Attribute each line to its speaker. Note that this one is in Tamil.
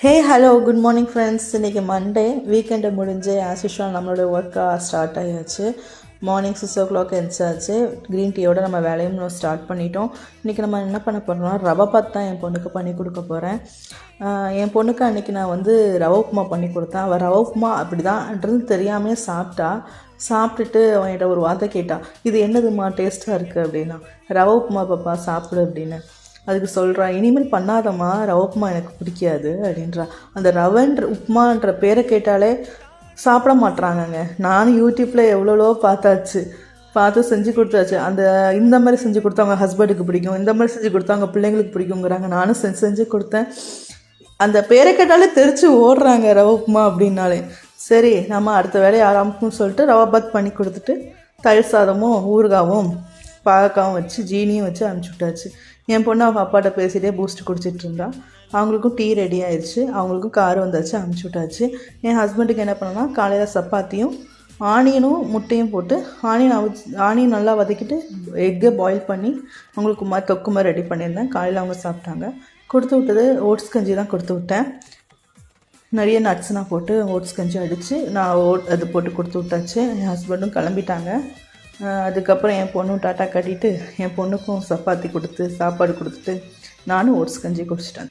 Speaker 1: ஹே ஹலோ குட் மார்னிங் ஃப்ரெண்ட்ஸ். இன்றைக்கி மண்டே, வீக்கெண்டை முடிஞ்சு ஆஸ் யூஷுவல் நம்மளோட ஒர்க்காக ஸ்டார்ட் ஆகியாச்சு. மார்னிங் 6 o'clock எழுந்தாச்சு. க்ரீன் டீயோட நம்ம வேலையும் ஸ்டார்ட் பண்ணிட்டோம். இன்றைக்கி நம்ம என்ன பண்ண போகிறோம்னா ரவை பாத் தான் என் பொண்ணுக்கு பண்ணி கொடுக்க போகிறேன். என் பொண்ணுக்கு அன்றைக்கி நான் ரவை உப்புமா பண்ணி கொடுத்தேன். அவள் ரவை உப்புமா அப்படி தான்ன்றது தெரியாமே சாப்பிட்டுட்டு அவன்கிட்ட ஒரு வார்த்தை கேட்டான், இது என்னதுமா டேஸ்ட்டாக இருக்குது அப்படின்னா. ரவை உப்புமா பாப்பா சாப்பிடு அப்படின்னு. அதுக்கு சொல்கிறான், இனிமேல் பண்ணாதம்மா, ரவை உப்புமா எனக்கு பிடிக்காது அப்படின்றா. அந்த ரவைன்ற உப்புமான்ற பேரை கேட்டாலே சாப்பிட மாட்றாங்கங்க. நானும் யூடியூப்பில் எவ்வளோ பார்த்து செஞ்சு கொடுத்தாச்சு. இந்த மாதிரி செஞ்சு கொடுத்தா அவங்க ஹஸ்பண்டுக்கு பிடிக்கும், இந்த மாதிரி செஞ்சு கொடுத்தா அவங்க பிள்ளைங்களுக்கு பிடிக்குங்கிறாங்க. நானும் செஞ்சு கொடுத்தேன். அந்த பேரை கேட்டாலே தெரிச்சு ஓடுறாங்க ரவை உப்புமா அப்படின்னாலே. சரி, நம்ம அடுத்த வேலையை ஆரம்பிக்கும்னு சொல்லிட்டு ரவை பாத் பண்ணி கொடுத்துட்டு தயிர் சாதமும் ஊறுகாவும் பாகக்காவும் வச்சு ஜீனியும் வச்சு அனுப்பிச்சி விட்டாச்சு. என் பொண்ணு அவங்க அப்பாட்ட பேசிகிட்டே பூஸ்ட் குடிச்சிட்டு இருந்தா. அவங்களுக்கும் டீ ரெடி ஆயிடுச்சு, அவங்களுக்கும் கார் வந்தாச்சு, அனுப்பிச்சி விட்டாச்சு. என் ஹஸ்பண்டுக்கு என்ன பண்ணேன்னா காலையில் சப்பாத்தியும் ஆனியனும் முட்டையும் போட்டு ஆனியன் நல்லா வதக்கிட்டு எக்கை பாயில் பண்ணி அவங்களுக்கு தொக்கு மாதிரி ரெடி பண்ணியிருந்தேன். காலையில் அவங்க சாப்பிட்டாங்க. கொடுத்து விட்டது ஓட்ஸ் கஞ்சி தான் கொடுத்து விட்டேன். நிறைய நட்ஸ்லாம் போட்டு ஓட்ஸ் கஞ்சி அடித்து நான் அது போட்டு கொடுத்து விட்டாச்சு. என் ஹஸ்பண்டும் கிளம்பிட்டாங்க. அதுக்கப்புறம் என் பொண்ணும் டாட்டா கட்டிட்டு என் பொண்ணுக்கும் சப்பாத்தி கொடுத்து சாப்பாடு கொடுத்துட்டு நானும் ஓட்ஸ் கஞ்சி குடிச்சிட்டேன்.